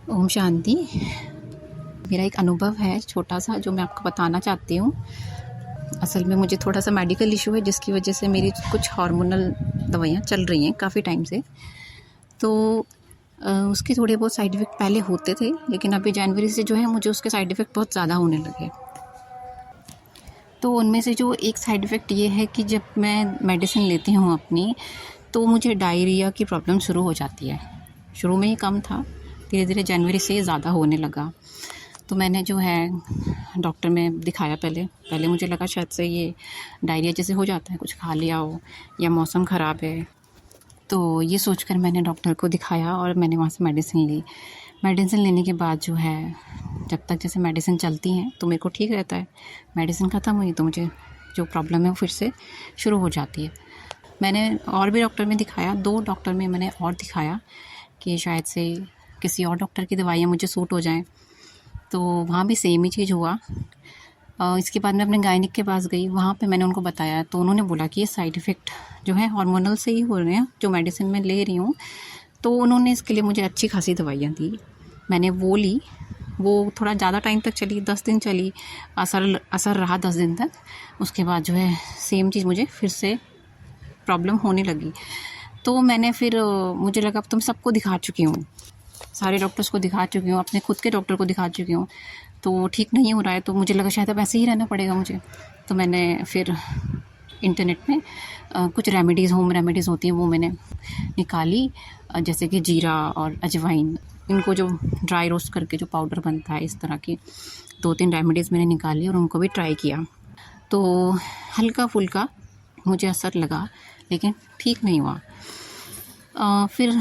ओम शांति। मेरा एक अनुभव है छोटा सा जो मैं आपको बताना चाहती हूँ। असल में मुझे थोड़ा सा मेडिकल इशू है जिसकी वजह से मेरी कुछ हार्मोनल दवाइयाँ चल रही हैं काफ़ी टाइम से। तो उसके थोड़े बहुत साइड इफ़ेक्ट पहले होते थे, लेकिन अभी जनवरी से जो है मुझे उसके साइड इफ़ेक्ट बहुत ज़्यादा होने लगे। तो उनमें से जो एक साइड इफ़ेक्ट ये है कि जब मैं मेडिसिन लेती हूँ अपनी, तो मुझे डायरिया की प्रॉब्लम शुरू हो जाती है। शुरू में ही कम था, धीरे धीरे जनवरी से ज़्यादा होने लगा। तो मैंने जो है डॉक्टर में दिखाया। पहले मुझे लगा शायद से ये डायरिया जैसे हो जाता है, कुछ खा लिया हो या मौसम ख़राब है। तो ये सोचकर मैंने डॉक्टर को दिखाया और मैंने वहाँ से मेडिसिन ली। मेडिसिन लेने के बाद जो है, जब तक जैसे मेडिसिन चलती हैं तो मेरे को ठीक रहता है। मेडिसिन ख़त्म हुई तो मुझे जो प्रॉब्लम है वो फिर से शुरू हो जाती है। मैंने और भी डॉक्टर में दिखाया, 2 डॉक्टर में मैंने और दिखाया कि शायद से किसी और डॉक्टर की दवाइयाँ मुझे सूट हो जाएँ। तो वहाँ भी सेम ही चीज़ हुआ। इसके बाद मैं अपने गायनिक के पास गई, वहाँ पे मैंने उनको बताया तो उन्होंने बोला कि ये साइड इफ़ेक्ट जो है हार्मोनल से ही हो रहे हैं, जो मेडिसिन मैं ले रही हूँ। तो उन्होंने इसके लिए मुझे अच्छी खासी दवाइयाँ दी। मैंने वो ली, वो थोड़ा ज़्यादा टाइम तक चली, 10 दिन चली, असर रहा 10 दिन तक। उसके बाद जो है सेम चीज़ मुझे फिर से प्रॉब्लम होने लगी। तो मैंने फिर मुझे लगा अब तो मैं सबको दिखा चुकी हूँ, सारे डॉक्टर्स को दिखा चुकी हूँ, अपने खुद के डॉक्टर को दिखा चुकी हूँ, तो ठीक नहीं हो रहा है। तो मुझे लगा शायद अब ऐसे ही रहना पड़ेगा मुझे। तो मैंने फिर इंटरनेट में कुछ रेमेडीज़, होम रेमेडीज़ होती हैं, वो मैंने निकाली। जैसे कि जीरा और अजवाइन, इनको जो ड्राई रोस्ट करके जो पाउडर बनता है, इस तरह की 2-3 रेमेडीज़ मैंने निकाली और उनको भी ट्राई किया। तो हल्का फुल्का मुझे असर लगा, लेकिन ठीक नहीं हुआ। फिर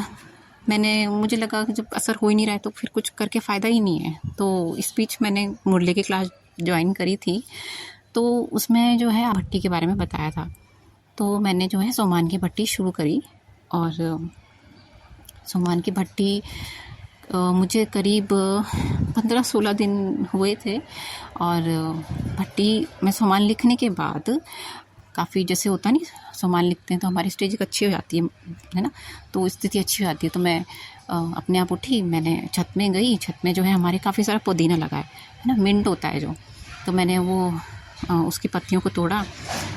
मुझे लगा कि जब असर हो ही नहीं रहा है तो फिर कुछ करके फ़ायदा ही नहीं है। तो इस बीच मैंने मुरली की क्लास ज्वाइन करी थी, तो उसमें जो है भट्टी के बारे में बताया था। तो मैंने जो है सोमान की भट्टी शुरू करी और सोमान की भट्टी मुझे करीब 15-16 दिन हुए थे। और भट्टी में सोमान लिखने के बाद काफ़ी, जैसे होता नहीं, सोमान लिखते हैं तो हमारी स्टेज अच्छी हो जाती है ना, तो स्थिति अच्छी हो जाती है। तो मैं अपने आप उठी, मैंने छत में गई। छत में जो है हमारे काफ़ी सारा पुदीना लगा है ना, मिंट होता है जो। तो मैंने वो उसकी पत्तियों को तोड़ा,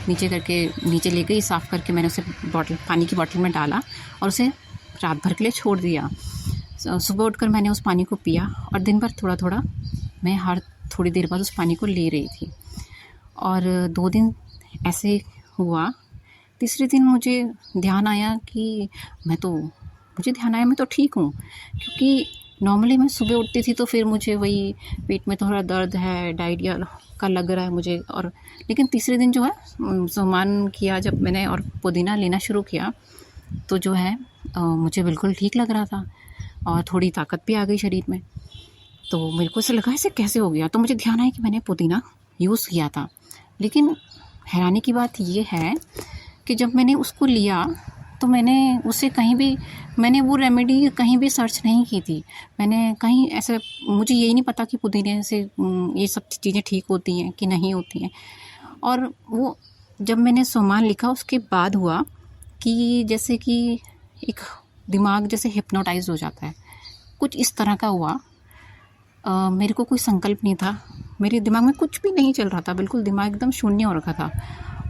नीचे करके नीचे ले गई, साफ़ करके मैंने उसे पानी की बॉटल में डाला और उसे रात भर के लिए छोड़ दिया। सुबह उठकर मैंने उस पानी को पिया और दिन भर थोड़ा थोड़ा मैं हर थोड़ी देर बाद उस पानी को ले रही थी। और 2 दिन ऐसे हुआ। तीसरे दिन मुझे ध्यान आया कि मैं तो ठीक हूँ, क्योंकि नॉर्मली मैं सुबह उठती थी तो फिर मुझे वही पेट में थोड़ा दर्द है, डायरिया का लग रहा है मुझे। और लेकिन तीसरे दिन जो है सोमान किया जब मैंने और पुदीना लेना शुरू किया, तो जो है मुझे बिल्कुल ठीक लग रहा था और थोड़ी ताकत भी आ गई शरीर में। तो मेरे को ऐसा लगा ऐसे कैसे हो गया। तो मुझे ध्यान आया कि मैंने पुदीना यूज़ किया था। लेकिन हैरानी की बात ये है कि जब मैंने उसको लिया तो मैंने वो रेमेडी कहीं भी सर्च नहीं की थी। मैंने कहीं ऐसे, मुझे यही नहीं पता कि पुदीने से ये सब चीज़ें ठीक होती हैं कि नहीं होती हैं। और वो जब मैंने सोमान लिखा उसके बाद हुआ कि जैसे कि एक दिमाग जैसे हिप्नोटाइज हो जाता है, कुछ इस तरह का हुआ। मेरे को कोई संकल्प नहीं था, मेरे दिमाग में कुछ भी नहीं चल रहा था, बिल्कुल दिमाग एकदम शून्य हो रखा था।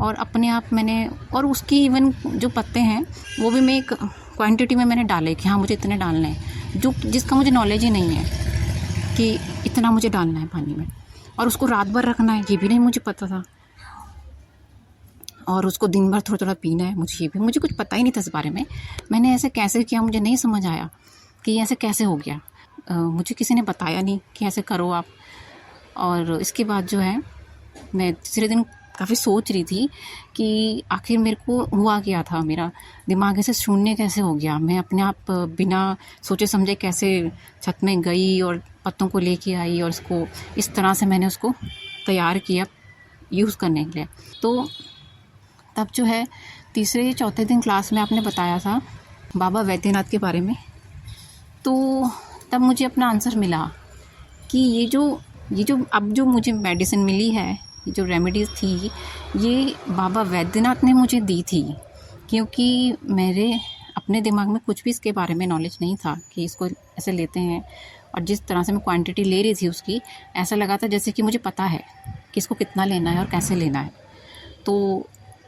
और अपने आप मैंने, और उसकी इवन जो पत्ते हैं वो भी मैं एक क्वांटिटी में मैंने डाले कि हाँ मुझे इतने डालने हैं, जिसका मुझे नॉलेज ही नहीं है कि इतना मुझे डालना है पानी में, और उसको रात भर रखना है, ये भी नहीं मुझे पता था। और उसको दिन भर थोड़ा थोड़ा पीना है, मुझे कुछ पता ही नहीं था इस बारे में। मैंने ऐसे कैसे किया, मुझे नहीं समझ आया कि ऐसे कैसे हो गया। मुझे किसी ने बताया नहीं कि ऐसे करो आप। और इसके बाद जो है मैं तीसरे दिन काफ़ी सोच रही थी कि आखिर मेरे को हुआ क्या था, मेरा दिमाग ऐसे शून्य कैसे हो गया। मैं अपने आप बिना सोचे समझे कैसे छत में गई और पत्तों को लेके आई और उसको इस तरह से मैंने उसको तैयार किया यूज़ करने के लिए। तो तब जो है तीसरे चौथे दिन क्लास में आपने बताया था बाबा वैद्यनाथ के बारे में। तो तब मुझे अपना आंसर मिला कि ये जो अब जो मुझे मेडिसिन मिली है, ये जो रेमेडीज़ थी, ये बाबा वैद्यनाथ ने मुझे दी थी। क्योंकि मेरे अपने दिमाग में कुछ भी इसके बारे में नॉलेज नहीं था कि इसको ऐसे लेते हैं। और जिस तरह से मैं क्वांटिटी ले रही थी उसकी, ऐसा लगा था जैसे कि मुझे पता है कि इसको कितना लेना है और कैसे लेना है। तो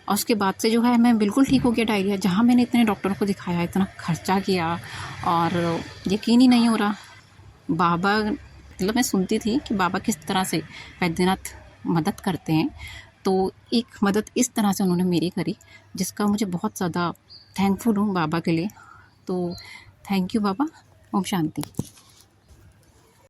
और उसके बाद से जो है मैं बिल्कुल ठीक हो गया डायरिया। जहाँ मैंने इतने डॉक्टरों को दिखाया, इतना खर्चा किया और यकीन ही नहीं हो रहा। बाबा मतलब मैं सुनती थी कि बाबा किस तरह से वैद्यनाथ मदद करते हैं, तो एक मदद इस तरह से उन्होंने मेरी करी, जिसका मुझे बहुत ज़्यादा थैंकफुल हूँ बाबा के लिए। तो thank you Baba. Om Shanti.